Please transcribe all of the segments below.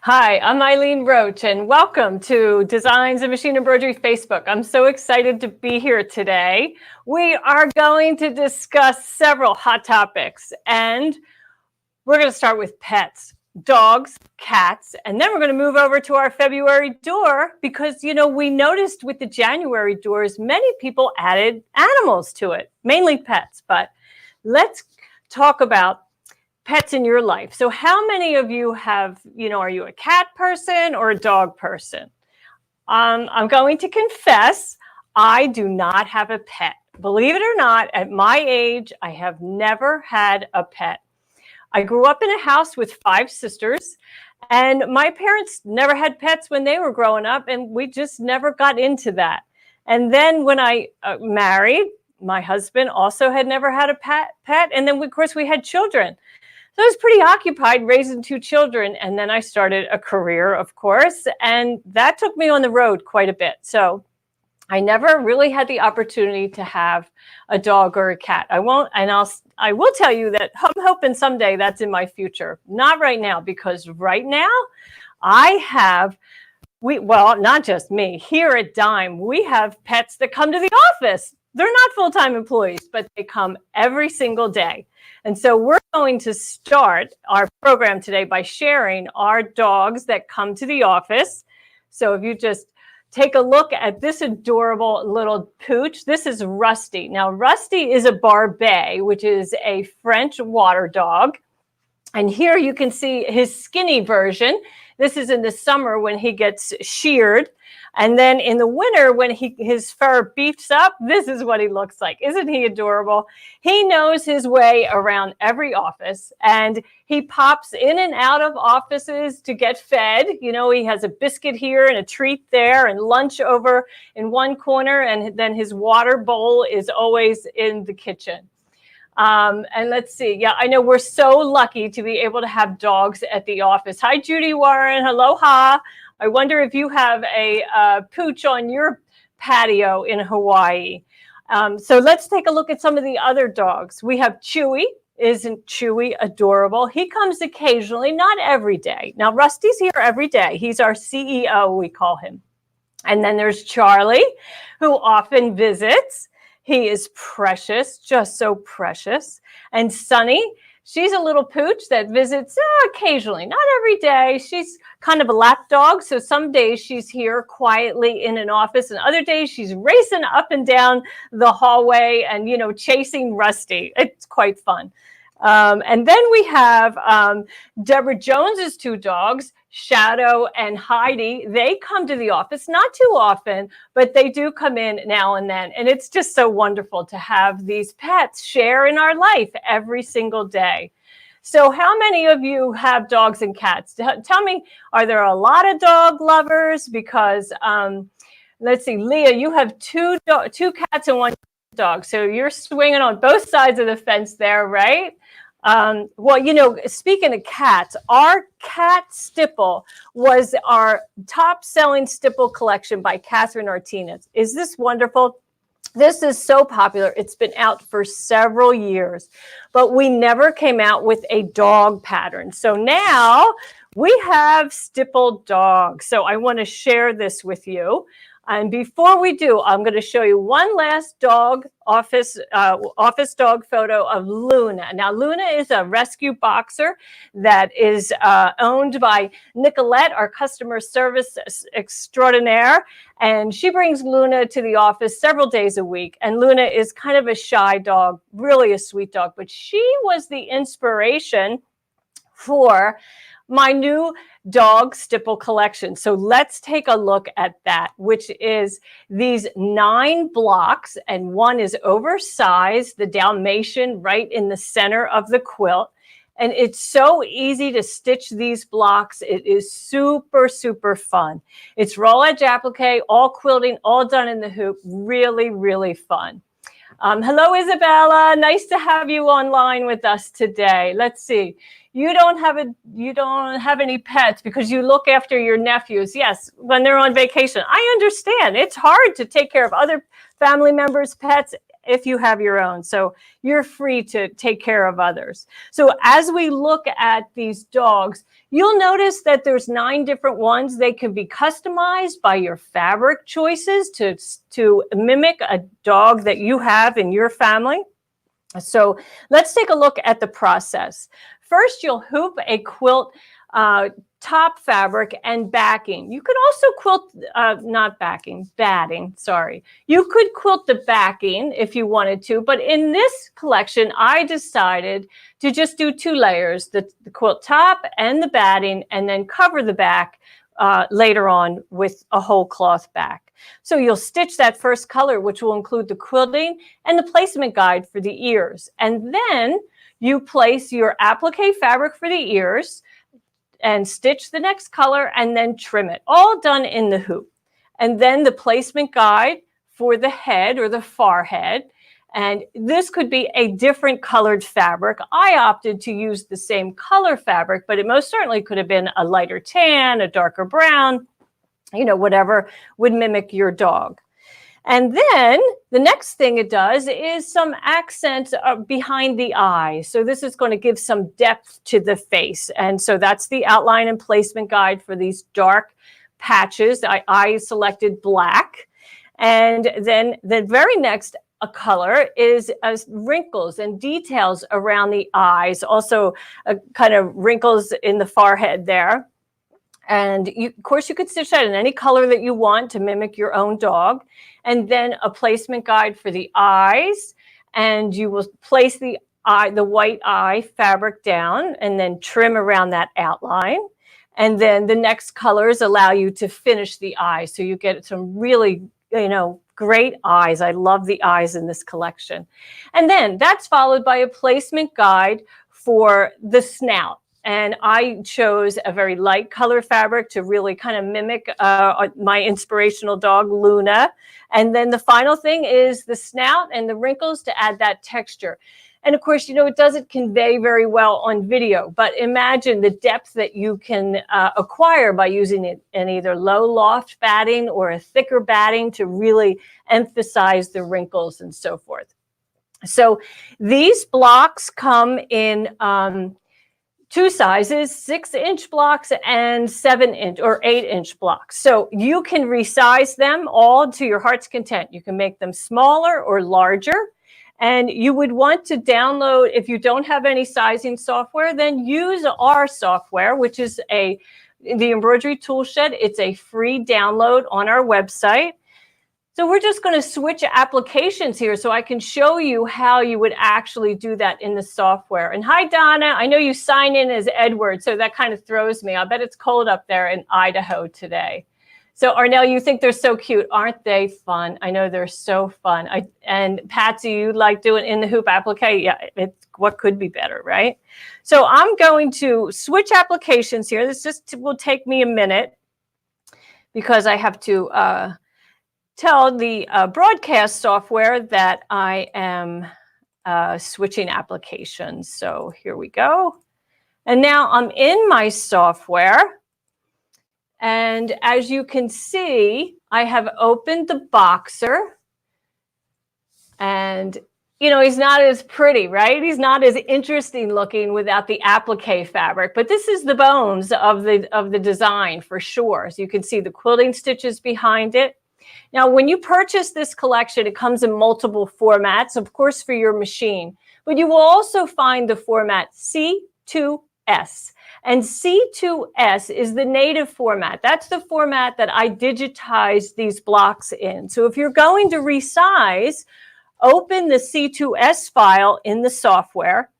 Hi, I'm Eileen Roach, and welcome to Designs and Machine Embroidery Facebook. I'm so excited to be here today. We are going to discuss several hot topics, and we're going to start with pets, dogs, cats, and then we're going to move over to our February door because, we noticed with the January doors, many people added animals to it, mainly pets, but let's talk about pets in your life. So how many of you have, are you a cat person or a dog person? I'm going to confess, I do not have a pet. Believe it or not, at my age, I have never had a pet. I grew up in a house with 5 sisters, and my parents never had pets when they were growing up, and we just never got into that. And then when I married, my husband also had never had a pet, and then of course we had children. So I was pretty occupied raising 2 children, and then I started a career, of course, and that took me on the road quite a bit. So I never really had the opportunity to have a dog or a cat. I will tell you that I'm hoping someday that's in my future. Not right now, because right now not just me, here at Dime, we have pets that come to the office. They're not full-time employees, but they come every single day. And so we're going to start our program today by sharing our dogs that come to the office. So if you just take a look at this adorable little pooch, this is Rusty. Now, Rusty is a Barbet, which is a French water dog. And here you can see his skinny version. This is in the summer when he gets sheared. And then in the winter, when his fur beefs up, this is what he looks like. Isn't he adorable? He knows his way around every office, and he pops in and out of offices to get fed. He has a biscuit here and a treat there and lunch over in one corner, and then his water bowl is always in the kitchen. And let's see. Yeah, I know we're so lucky to be able to have dogs at the office. Hi, Judy Warren. Aloha. I wonder if you have a pooch on your patio in Hawaii. So let's take a look at some of the other dogs. We have Chewy. Isn't Chewy adorable? He comes occasionally, not every day. Now, Rusty's here every day. He's our CEO, we call him. And then there's Charlie, who often visits. He is precious, just so precious. And Sunny, she's a little pooch that visits occasionally, not every day. She's kind of a lap dog. So some days she's here quietly in an office, and other days she's racing up and down the hallway and, chasing Rusty. It's quite fun. And then we have Deborah Jones's 2 dogs, Shadow and Heidi. They come to the office, not too often, but they do come in now and then. And it's just so wonderful to have these pets share in our life every single day. So how many of you have dogs and cats? Tell me, are there a lot of dog lovers? Because let's see, Leah, you have 2 cats and 1 dog. So you're swinging on both sides of the fence there, right? Well, speaking of cats, our cat Stipple was our top selling Stipple collection by Catherine Martinez. Is this wonderful? This is so popular. It's been out for several years, but we never came out with a dog pattern. So now we have Stipple dogs. So I want to share this with you. And before we do, I'm going to show you one last office dog photo of Luna. Now, Luna is a rescue boxer that is owned by Nicolette, our customer service extraordinaire. And she brings Luna to the office several days a week. And Luna is kind of a shy dog, really a sweet dog. But she was the inspiration for my new dog Stipple collection. So let's take a look at that, which is these 9 blocks, and one is oversized, the Dalmatian right in the center of the quilt. And it's so easy to stitch these blocks. It is super, super fun. It's roll edge applique, all quilting, all done in the hoop. Really, really fun. Hello, Isabella. Nice to have you online with us today. Let's see. You don't have any pets because you look after your nephews. Yes, when they're on vacation. I understand. It's hard to take care of other family members' pets if you have your own. So you're free to take care of others. So as we look at these dogs, you'll notice that there's 9 different ones. They can be customized by your fabric choices to mimic a dog that you have in your family. So let's take a look at the process. First, you'll hoop a quilt top fabric and backing. You could also quilt, batting, sorry. You could quilt the backing if you wanted to, but in this collection, I decided to just do 2 layers, the quilt top and the batting, and then cover the back later on with a whole cloth back. So you'll stitch that first color, which will include the quilting and the placement guide for the ears. And then you place your applique fabric for the ears and stitch the next color and then trim it, all done in the hoop. And then the placement guide for the head or the forehead. And this could be a different colored fabric. I opted to use the same color fabric, but it most certainly could have been a lighter tan, a darker brown, whatever would mimic your dog. And then the next thing it does is some accents behind the eyes. So this is going to give some depth to the face. And so that's the outline and placement guide for these dark patches. I selected black. And then the very next color is wrinkles and details around the eyes, also kind of wrinkles in the forehead there. And of course, you could stitch that in any color that you want to mimic your own dog. And then a placement guide for the eyes. And you will place the white eye fabric down and then trim around that outline. And then the next colors allow you to finish the eye. So you get some really, great eyes. I love the eyes in this collection. And then that's followed by a placement guide for the snout. And I chose a very light color fabric to really kind of mimic my inspirational dog, Luna. And then the final thing is the snout and the wrinkles to add that texture. And of course, it doesn't convey very well on video, but imagine the depth that you can acquire by using it in either low loft batting or a thicker batting to really emphasize the wrinkles and so forth. So these blocks come in 2 sizes, 6-inch blocks and 7-inch or 8-inch blocks. So you can resize them all to your heart's content. You can make them smaller or larger. And you would want to download, if you don't have any sizing software, then use our software, which is the Embroidery Tool Shed. It's a free download on our website. So we're just going to switch applications here so I can show you how you would actually do that in the software. And hi, Donna. I know you sign in as Edward, so that kind of throws me. I bet it's cold up there in Idaho today. So Arnell, you think they're so cute. Aren't they fun? I know they're so fun. And Patsy, you like doing in the hoop applique? Yeah, what could be better, right? So I'm going to switch applications here. This just will take me a minute because I have to tell the broadcast software that I am switching applications. So here we go. And now I'm in my software. And as you can see, I have opened the boxer. And, he's not as pretty, right? He's not as interesting looking without the applique fabric. But this is the bones of the design for sure. So you can see the quilting stitches behind it. Now, when you purchase this collection, it comes in multiple formats, of course, for your machine. But you will also find the format C2S. And C2S is the native format. That's the format that I digitized these blocks in. So if you're going to resize, open the C2S file in the software.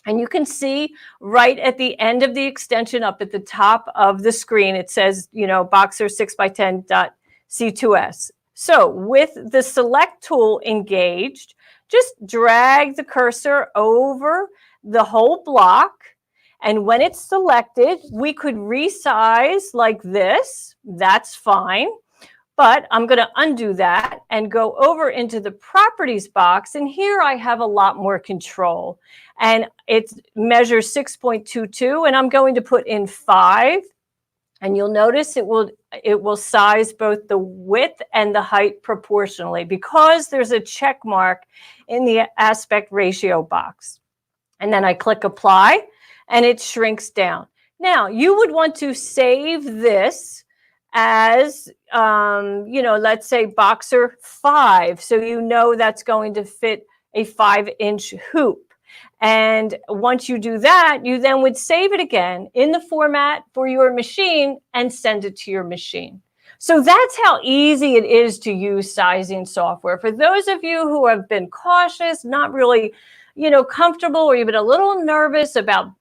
And you can see right at the end of the extension up at the top of the screen, it says, Boxer 6x10.C2S. So with the select tool engaged, just drag the cursor over the whole block. And when it's selected, we could resize like this. That's fine. But I'm going to undo that and go over into the properties box. And here I have a lot more control. And it measures 6.22. And I'm going to put in 5. And you'll notice it will size both the width and the height proportionally because there's a check mark in the aspect ratio box. And then I click apply and it shrinks down. Now you would want to save this as, let's say boxer 5. So you know that's going to fit a 5-inch hoop. And once you do that, you then would save it again in the format for your machine and send it to your machine. So that's how easy it is to use sizing software. For those of you who have been cautious, not really, comfortable, or you've been a little nervous about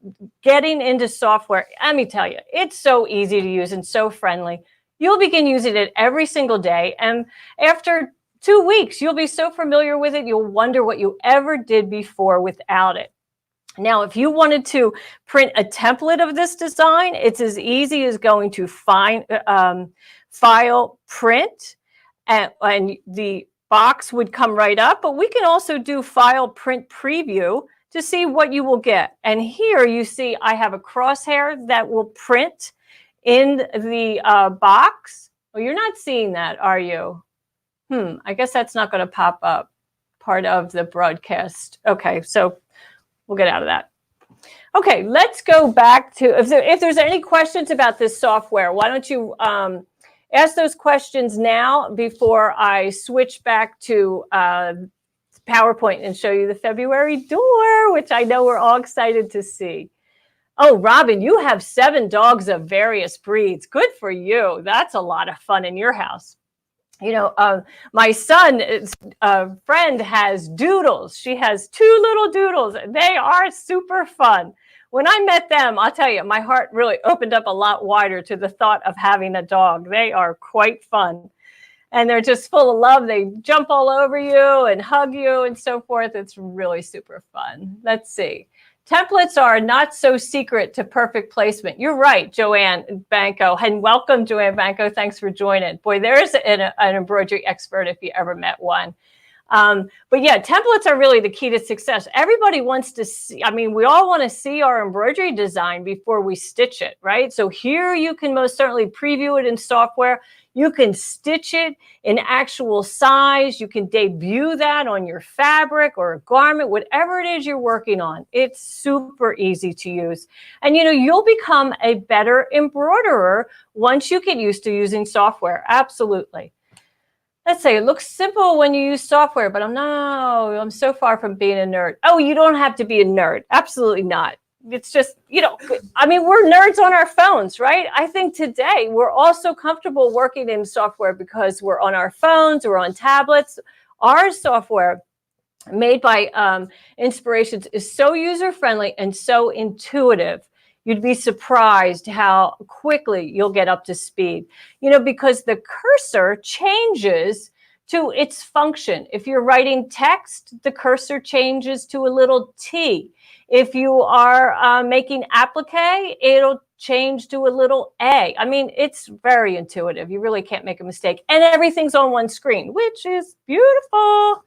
getting into software, let me tell you, it's so easy to use and so friendly. You'll begin using it every single day. And after 2 weeks, you'll be so familiar with it, you'll wonder what you ever did before without it. Now, if you wanted to print a template of this design, it's as easy as going to File, Print, and the box would come right up. But we can also do File, Print, Preview to see what you will get. And here you see I have a crosshair that will print in the box. Well, you're not seeing that, are you? I guess that's not going to pop up, part of the broadcast. Okay, so we'll get out of that. Okay, let's go back to, if there's any questions about this software, why don't you ask those questions now before I switch back to PowerPoint and show you the February door, which I know we're all excited to see. Oh, Robin, you have 7 dogs of various breeds. Good for you. That's a lot of fun in your house. My son's friend has doodles. She has 2 little doodles. They are super fun. When I met them, I'll tell you, my heart really opened up a lot wider to the thought of having a dog. They are quite fun. And they're just full of love. They jump all over you and hug you and so forth. It's really super fun. Let's see. Templates are not so secret to perfect placement. You're right, Joanne Banco. And welcome, Joanne Banco. Thanks for joining. Boy, there's an embroidery expert if you ever met one. But yeah, templates are really the key to success. Everybody wants to see, we all want to see our embroidery design before we stitch it, right? So here you can most certainly preview it in software. You can stitch it in actual size. You can debut that on your fabric or a garment, whatever it is you're working on. It's super easy to use. And you'll become a better embroiderer once you get used to using software. Absolutely. Let's say it looks simple when you use software, but I'm so far from being a nerd. Oh, you don't have to be a nerd. Absolutely not. It's just, we're nerds on our phones, right? I think today we're also comfortable working in software because we're on our phones, we're on tablets. Our software made by Inspirations is so user-friendly and so intuitive. You'd be surprised how quickly you'll get up to speed, because the cursor changes to its function. If you're writing text, the cursor changes to a little T. If you are making applique, it'll change to a little A. It's very intuitive. You really can't make a mistake. And everything's on one screen, which is beautiful.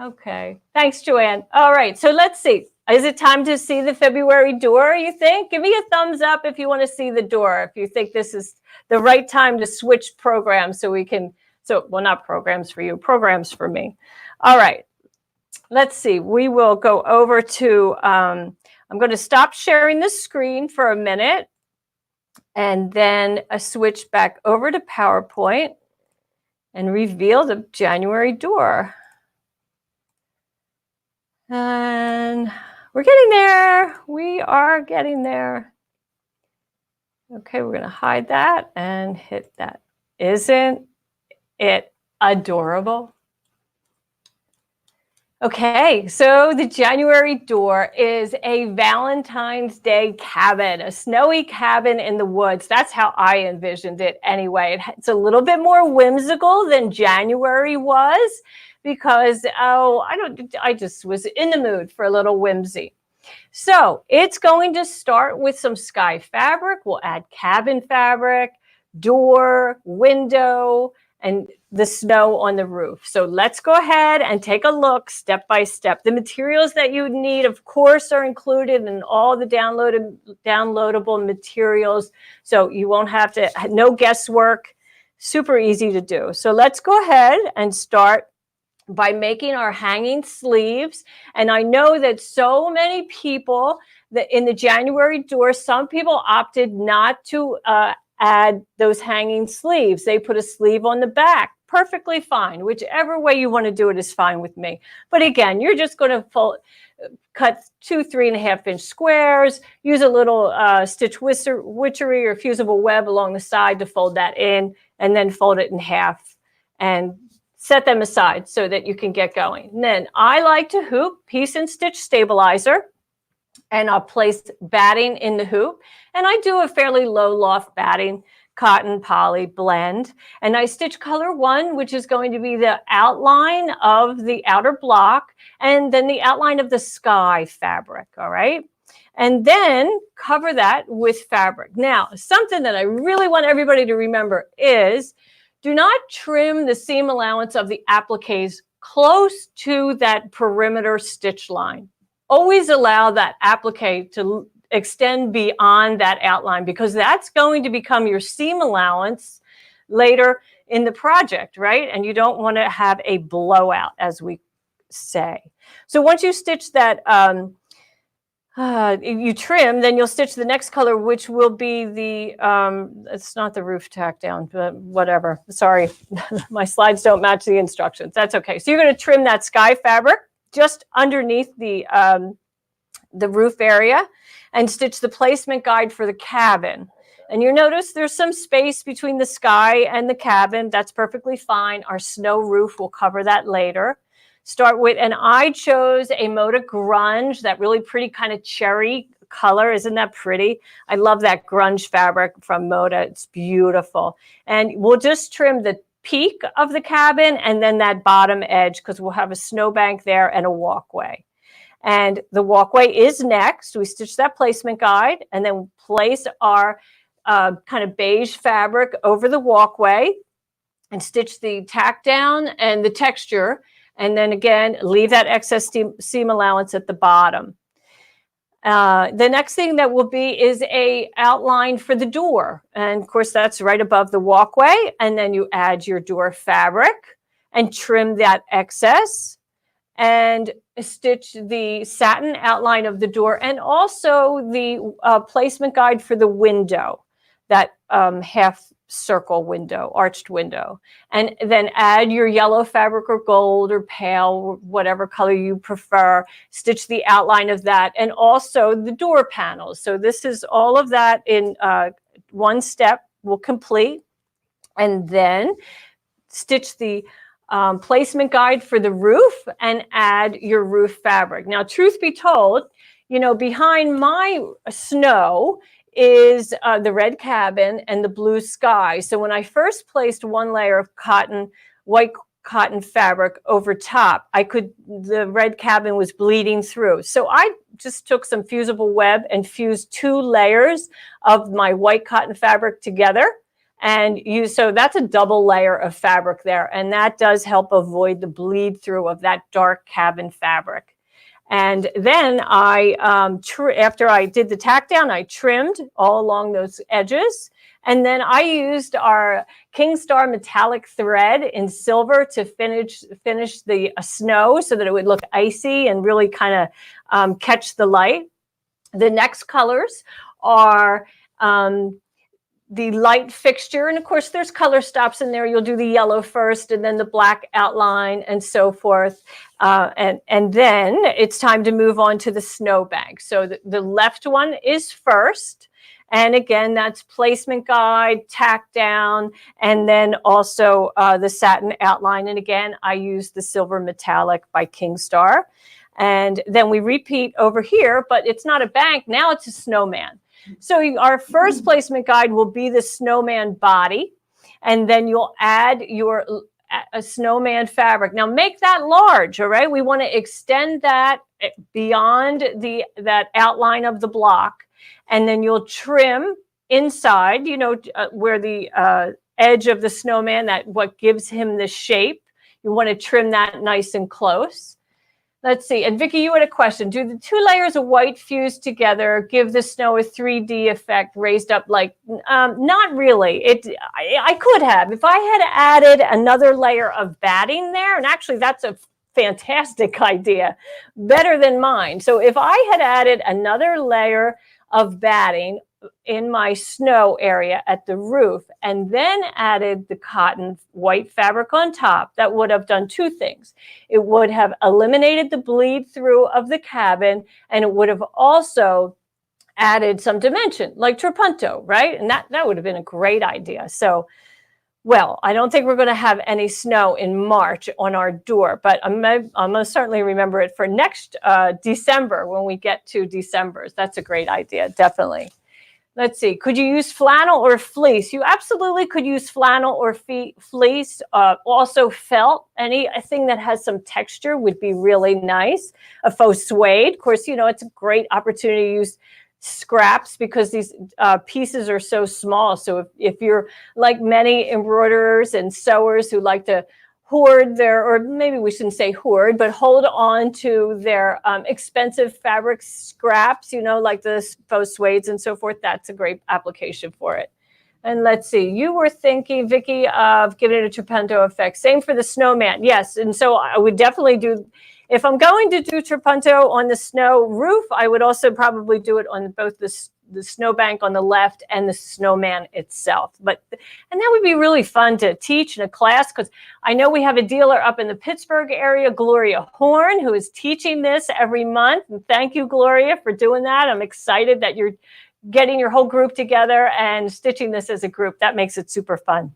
Okay, thanks, Joanne. All right, so let's see. Is it time to see the February door, you think? Give me a thumbs up if you want to see the door, if you think this is the right time to switch programs not programs for you, programs for me. All right, let's see. We will go over to, I'm going to stop sharing the screen for a minute and then switch back over to PowerPoint and reveal the January door. And we're getting there. We are getting there. Okay, we're going to hide that and hit that. Isn't it adorable? Okay, so the January door is a Valentine's Day cabin, a snowy cabin in the woods. That's how I envisioned it anyway. It's a little bit more whimsical than January was because, I just was in the mood for a little whimsy. So it's going to start with some sky fabric. We'll add cabin fabric, door, window, and the snow on the roof. So let's go ahead and take a look step by step. The materials that you need, of course, are included in all the downloadable materials. So you won't have to, no guesswork, super easy to do. So let's go ahead and start by making our hanging sleeves. And I know that so many people that in the January door, some people opted not to add those hanging sleeves. They put a sleeve on the back. Perfectly fine. Whichever way you want to do it is fine with me. But again, you're just going to cut 2 3.5-inch squares, use a little stitch witchery or fusible web along the side to fold that in, and then fold it in half and set them aside so that you can get going. And then I like to hoop piece and stitch stabilizer, and I'll place batting in the hoop. And I do a fairly low loft batting, cotton poly blend. And I stitch color 1, which is going to be the outline of the outer block, and then the outline of the sky fabric, all right? And then cover that with fabric. Now, something that I really want everybody to remember is do not trim the seam allowance of the appliques close to that perimeter stitch line. Always allow that applique to extend beyond that outline, because that's going to become your seam allowance later in the project, right? And you don't want to have a blowout, as we say. So once you stitch that, you trim, then you'll stitch the next color, which will be the, it's not the roof tack down, but whatever. Sorry, my slides don't match the instructions. That's okay. So you're going to trim that sky fabric just underneath the roof area and stitch the placement guide for the cabin. And you notice there's some space between the sky and the cabin. That's perfectly fine. Our snow roof will cover that later. Start with, and I chose a Moda Grunge, that really pretty kind of cherry color. Isn't that pretty? I love that grunge fabric from Moda. It's beautiful. And we'll just trim the peak of the cabin and then that bottom edge, because we'll have a snowbank there and a walkway. And the walkway is next. We stitch that placement guide and then place our kind of beige fabric over the walkway and stitch the tack down and the texture. And then again, leave that excess seam allowance at the bottom. The next thing that will be is a outline for the door. And of course, that's right above the walkway. And then you add your door fabric and trim that excess and stitch the satin outline of the door, and also the placement guide for the window, that half circle window, arched window. And then add your yellow fabric or gold or pale, whatever color you prefer, stitch the outline of that, and also the door panels. So this is all of that in one step will complete. And then stitch the placement guide for the roof and add your roof fabric. Now, truth be told, you know, behind my snow is the red cabin and the blue sky. So when I first placed one layer of white cotton fabric over top, the red cabin was bleeding through. So I just took some fusible web and fused 2 layers of my white cotton fabric together. And so that's a double layer of fabric there. And that does help avoid the bleed through of that dark cabin fabric. And then after I did the tack down, I trimmed all along those edges. And then I used our King Star metallic thread in silver to finish the snow so that it would look icy and really kind of catch the light. The next colors are the light fixture. And of course, there's color stops in there. You'll do the yellow first and then the black outline and so forth. And then it's time to move on to the snowbank. So the left one is first. And again, that's placement guide, tack down, and then also the satin outline. And again, I use the silver metallic by King Star. And then we repeat over here, but it's not a bank. Now it's a snowman. So our first placement guide will be the snowman body, and then you'll add a snowman fabric. Now make that large, all right? We want to extend that beyond that outline of the block, and then you'll trim inside, where the edge of the snowman, that what gives him the shape. You want to trim that nice and close. Let's see. And Vicki, you had a question. Do the 2 layers of white fused together give the snow a 3D effect raised up? Like, not really. I could have. If I had added another layer of batting there, and actually that's a fantastic idea, better than mine. So if I had added another layer of batting in my snow area at the roof and then added the cotton white fabric on top, that would have done 2 things. It would have eliminated the bleed through of the cabin, and it would have also added some dimension, like trapunto, right? And that would have been a great idea. So, well, I don't think we're going to have any snow in March on our door, but I'm going to certainly remember it for next December when we get to December's. That's a great idea, definitely. Let's see. Could you use flannel or fleece? You absolutely could use flannel or fleece. Also felt. Anything that has some texture would be really nice. A faux suede. Of course, it's a great opportunity to use scraps because these pieces are so small. So if you're like many embroiderers and sewers who like to hoard or maybe we shouldn't say hoard, but hold on to their expensive fabric scraps, like the faux suedes and so forth, that's a great application for it. And let's see, you were thinking, Vicki, of giving it a trapunto effect. Same for the snowman. Yes, and so I would definitely do, if I'm going to do trapunto on the snow roof, I would also probably do it on both the snowbank on the left and the snowman itself. And that would be really fun to teach in a class, because I know we have a dealer up in the Pittsburgh area, Gloria Horn, who is teaching this every month. And thank you, Gloria, for doing that. I'm excited that you're getting your whole group together and stitching this as a group. That makes it super fun.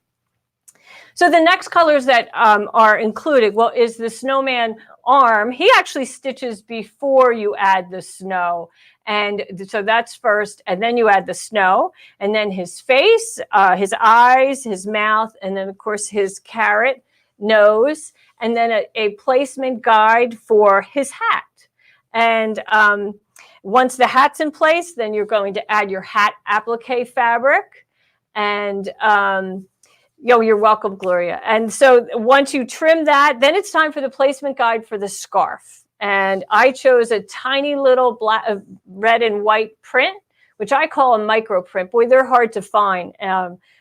So the next colors that are included, is the snowman arm. He actually stitches before you add the snow. And so that's first, and then you add the snow, and then his face, his eyes, his mouth, and then, of course, his carrot nose, and then a placement guide for his hat. And once the hat's in place, then you're going to add your hat applique fabric. And you're welcome, Gloria. And so once you trim that, then it's time for the placement guide for the scarf. And I chose a tiny little black, red and white print, which I call a micro print. Boy, they're hard to find,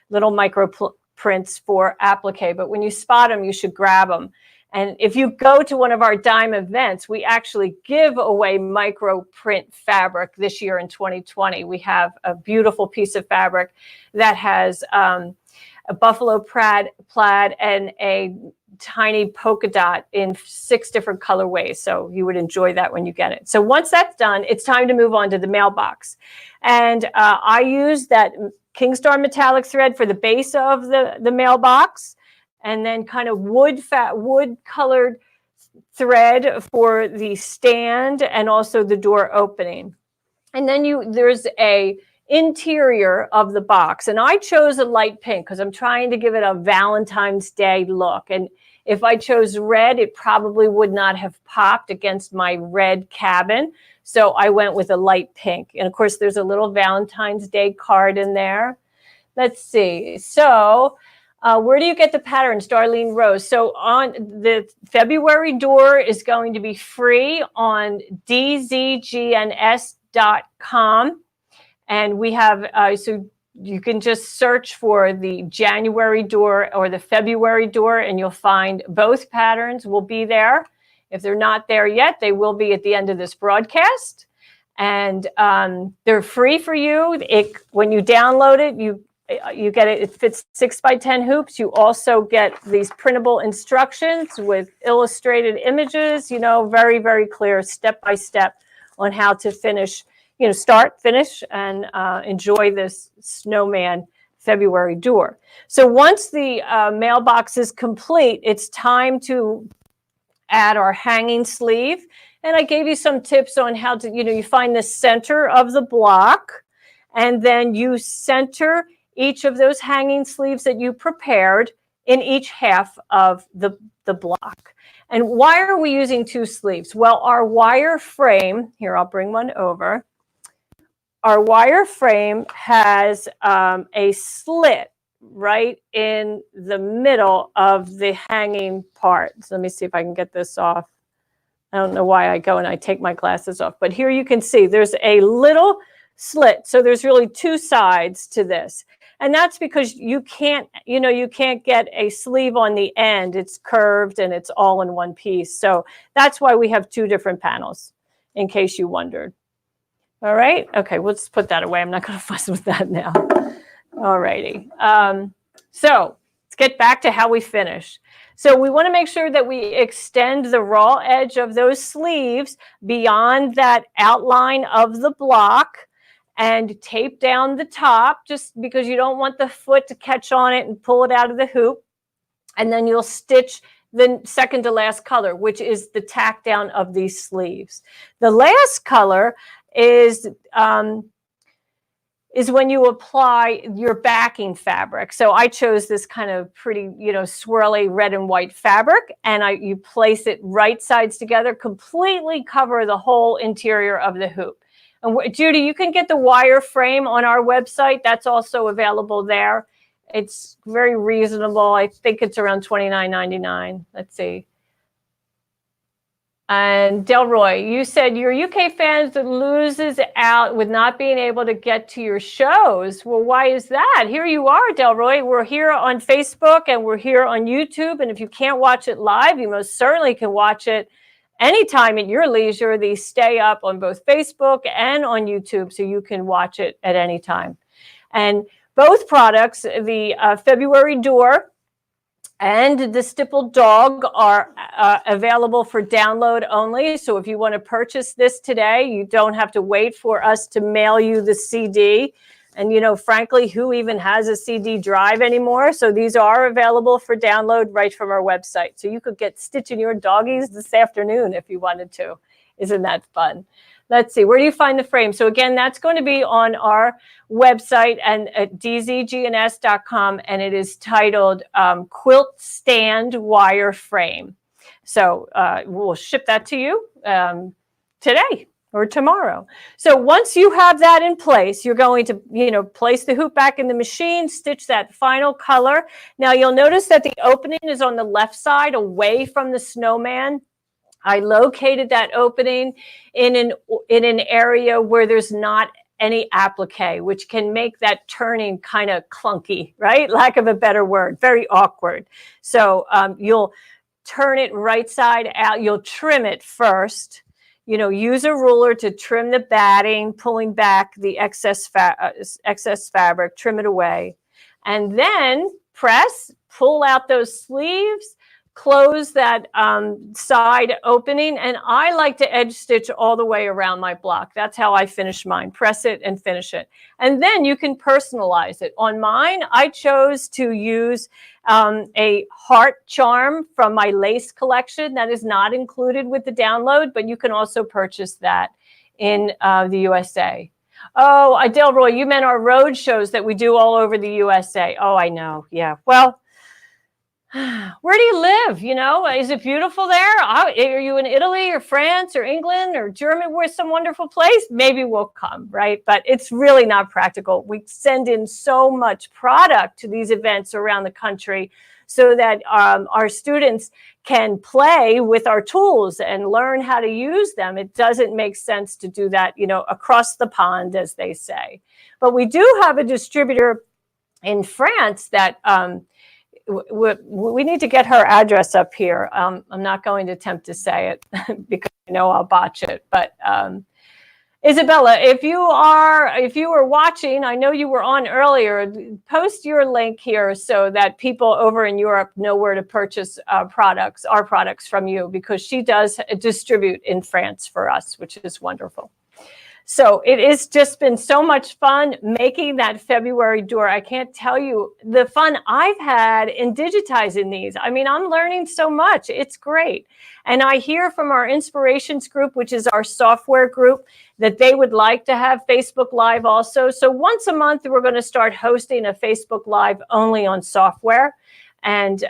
little micro prints for applique. But when you spot them, you should grab them. And if you go to one of our dime events, we actually give away micro print fabric this year in 2020. We have a beautiful piece of fabric that has a buffalo plaid and a tiny polka dot in 6 different colorways. So you would enjoy that when you get it. So once that's done, it's time to move on to the mailbox. And I use that Kingstar metallic thread for the base of the mailbox, and then kind of wood colored thread for the stand and also the door opening. And then there's a interior of the box, and I chose a light pink because I'm trying to give it a Valentine's Day look. And if I chose red, it probably would not have popped against my red cabin, so I went with a light pink. And of course, there's a little Valentine's Day card in there. Let's see. So where do you get the patterns, Darlene Rose? So on the February door is going to be free on dzgns.com. And we have, so you can just search for the January door or the February door, and you'll find both patterns will be there. If they're not there yet, they will be at the end of this broadcast. And they're free for you. When you download it, you get it. It fits 6x10 hoops. You also get these printable instructions with illustrated images, very, very clear step by step on how to finish, start, finish, and enjoy this snowman February door. So once the mailbox is complete, it's time to add our hanging sleeve. And I gave you some tips on how to, you find the center of the block, and then you center each of those hanging sleeves that you prepared in each half of the block. And why are we using 2 sleeves? Well, our wire frame, here, I'll bring one over. Our wire frame has a slit right in the middle of the hanging part. So let me see if I can get this off. I don't know why I go and I take my glasses off, but here you can see there's a little slit. So there's really two sides to this. And that's because you can't get a sleeve on the end. It's curved and it's all in one piece. So that's why we have two different panels, in case you wondered. All right. Okay, we'll just put that away. I'm not going to fuss with that now. All righty. So let's get back to how we finish. So we want to make sure that we extend the raw edge of those sleeves beyond that outline of the block and tape down the top, just because you don't want the foot to catch on it and pull it out of the hoop. And then you'll stitch the second to last color, which is the tack down of these sleeves. The last color is when you apply your backing fabric. So I chose this kind of pretty, swirly red and white fabric, and you place it right sides together, completely cover the whole interior of the hoop. And Judy, you can get the wire frame on our website. That's also available there. It's very reasonable. I think it's around $29.99. Let's see. And Delroy, you said your UK fans loses out with not being able to get to your shows. Well, why is that? Here you are, Delroy. We're here on Facebook and we're here on YouTube. And if you can't watch it live, you most certainly can watch it anytime at your leisure. These stay up on both Facebook and on YouTube, so you can watch it at any time. And both products, the February Door and the Stipple Dog, are available for download only. So if you want to purchase this today, you don't have to wait for us to mail you the CD. And, frankly, who even has a CD drive anymore? So these are available for download right from our website. So you could get stitching your doggies this afternoon if you wanted to. Isn't that fun? Let's see, where do you find the frame? So again, that's going to be on our website and at dzgns.com, and it is titled Quilt Stand Wire Frame. So we'll ship that to you today or tomorrow. So once you have that in place, you're going to, place the hoop back in the machine, stitch that final color. Now you'll notice that the opening is on the left side away from the snowman. I located that opening in an area where there's not any applique, which can make that turning kind of clunky, right? Lack of a better word, very awkward. So you'll turn it right side out. You'll trim it first. Use a ruler to trim the batting, pulling back the excess fabric, trim it away. And then press, pull out those sleeves, close that side opening, and I like to edge stitch all the way around my block. That's how I finish mine. Press it and finish it. And then you can personalize it. On mine, I chose to use a heart charm from my lace collection that is not included with the download, but you can also purchase that in the USA. Oh, Delroy, you meant our road shows that we do all over the USA. Oh, I know. Yeah. Well, where do you live? Is it beautiful there? Are you in Italy or France or England or Germany? We're some wonderful place. Maybe we'll come, right? But it's really not practical. We send in so much product to these events around the country so that our students can play with our tools and learn how to use them. It doesn't make sense to do that, across the pond, as they say. But we do have a distributor in France that we need to get her address up here. I'm not going to attempt to say it because I know I'll botch it. But Isabella, if you were watching, I know you were on earlier, post your link here so that people over in Europe know where to purchase our products from you, because she does distribute in France for us, which is wonderful. So it has just been so much fun making that February door. I can't tell you the fun I've had in digitizing these. I mean, I'm learning so much. It's great. And I hear from our Inspirations group, which is our software group, that they would like to have Facebook Live also. So once a month, we're going to start hosting a Facebook Live only on software. And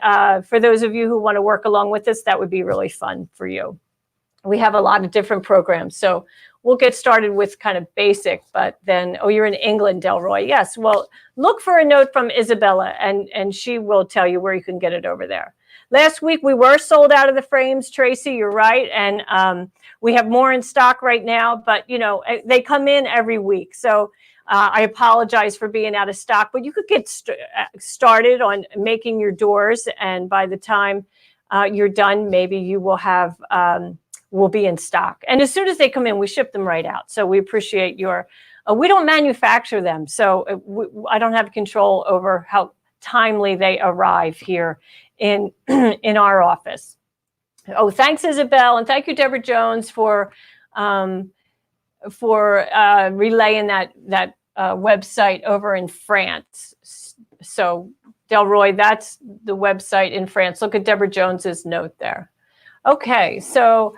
for those of you who want to work along with us, that would be really fun for you. we have a lot of different programs. So we'll get started with kind of basic, but then, oh, you're in England, Delroy. Yes, well, look for a note from Isabella, and she will tell you where you can get it over there. Last week, we were sold out of the frames, Tracy, you're right. And we have more in stock right now, but, you know, they come in every week. So I apologize for being out of stock, but you could get started on making your doors. And by the time you're done, maybe you will have, will be in stock. And as soon as they come in, we ship them right out. So we appreciate your, we don't manufacture them. So I don't have control over how timely they arrive here in our office. Oh, thanks, Isabel. And thank you, Deborah Jones, for relaying that website over in France. So Delroy, that's the website in France. Look at Deborah Jones's note there. Okay, so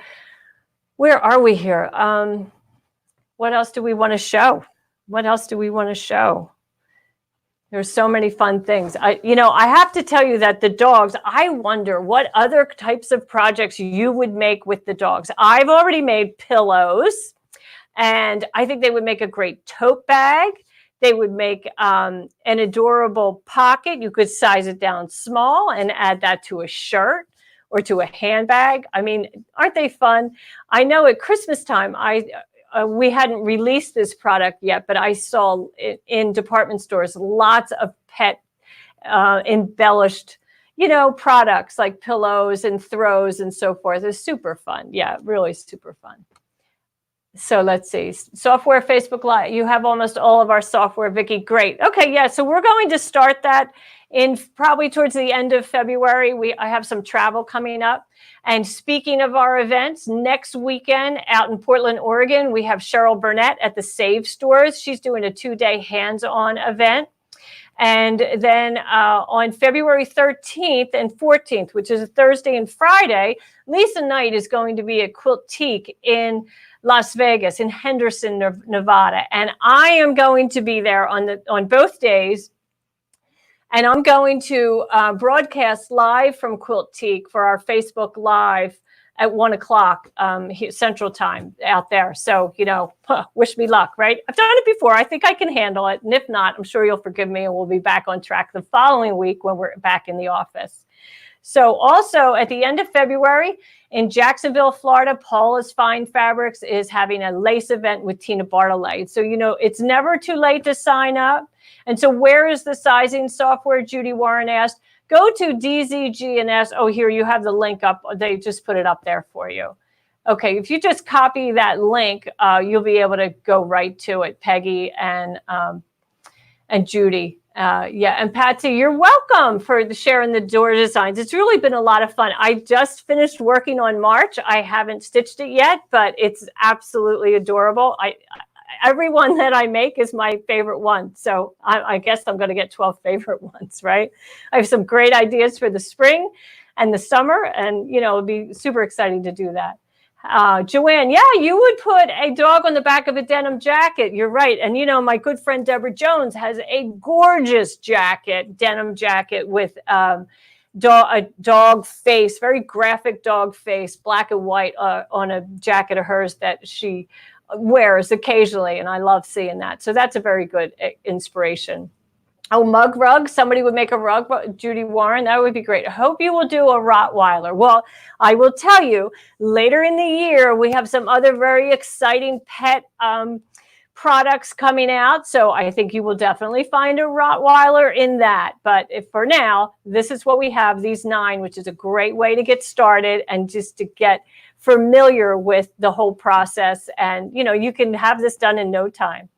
where are we here? What else do we want to show? What else do we want to show? There's so many fun things. I have to tell you that the dogs, I wonder what other types of projects you would make with the dogs. I've already made pillows, and I think they would make a great tote bag. They would make an adorable pocket. You could size it down small and add that to a shirt or to a handbag. I mean, aren't they fun? I know at Christmas time, we hadn't released this product yet, but I saw in department stores lots of pet embellished, products like pillows and throws and so forth. It's super fun. Yeah, really super fun. So let's see. Software, Facebook Live. You have almost all of our software, Vicki. Great. Okay, yeah. So we're going to start that in probably towards the end of February. I have some travel coming up. And speaking of our events, next weekend out in Portland, Oregon, we have Cheryl Burnett at the Save Stores. She's doing a 2-day hands-on event. And then on February 13th and 14th, which is a Thursday and Friday, Lisa Knight is going to be at Quiltique in Las Vegas, in Henderson, Nevada. And I am going to be there on both days. And I'm going to broadcast live from Quiltique for our Facebook Live at 1 o'clock Central Time out there. So, wish me luck, right? I've done it before. I think I can handle it. And if not, I'm sure you'll forgive me and we'll be back on track the following week when we're back in the office. So also at the end of February in Jacksonville, Florida, Paula's Fine Fabrics is having a lace event with Tina Bartolet. So, it's never too late to sign up. And so where is the sizing software? Judy Warren asked. Go to DZG&S. Oh, here you have the link up. They just put it up there for you. Okay, if you just copy that link, you'll be able to go right to it, Peggy and Judy. And Patsy, you're welcome for sharing the door designs. It's really been a lot of fun. I just finished working on March. I haven't stitched it yet, but it's absolutely adorable. Every one that I make is my favorite one. So I guess I'm going to get 12 favorite ones, right? I have some great ideas for the spring and the summer, and, it'll be super exciting to do that. Joanne, yeah, you would put a dog on the back of a denim jacket. You're right. And, my good friend Deborah Jones has a gorgeous denim jacket with a dog face, very graphic dog face, black and white on a jacket of hers that she wears occasionally. And I love seeing that. So that's a very good inspiration. Oh, mug rug. Somebody would make a rug. Judy Warren, that would be great. I hope you will do a Rottweiler. Well, I will tell you, later in the year, we have some other very exciting pet products coming out. So I think you will definitely find a Rottweiler in that. But for now, this is what we have, these 9, which is a great way to get started and just to get familiar with the whole process. And, you can have this done in no time.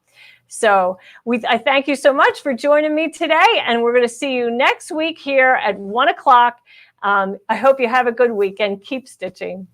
So I thank you so much for joining me today. And we're going to see you next week here at 1 o'clock. I hope you have a good weekend. Keep stitching.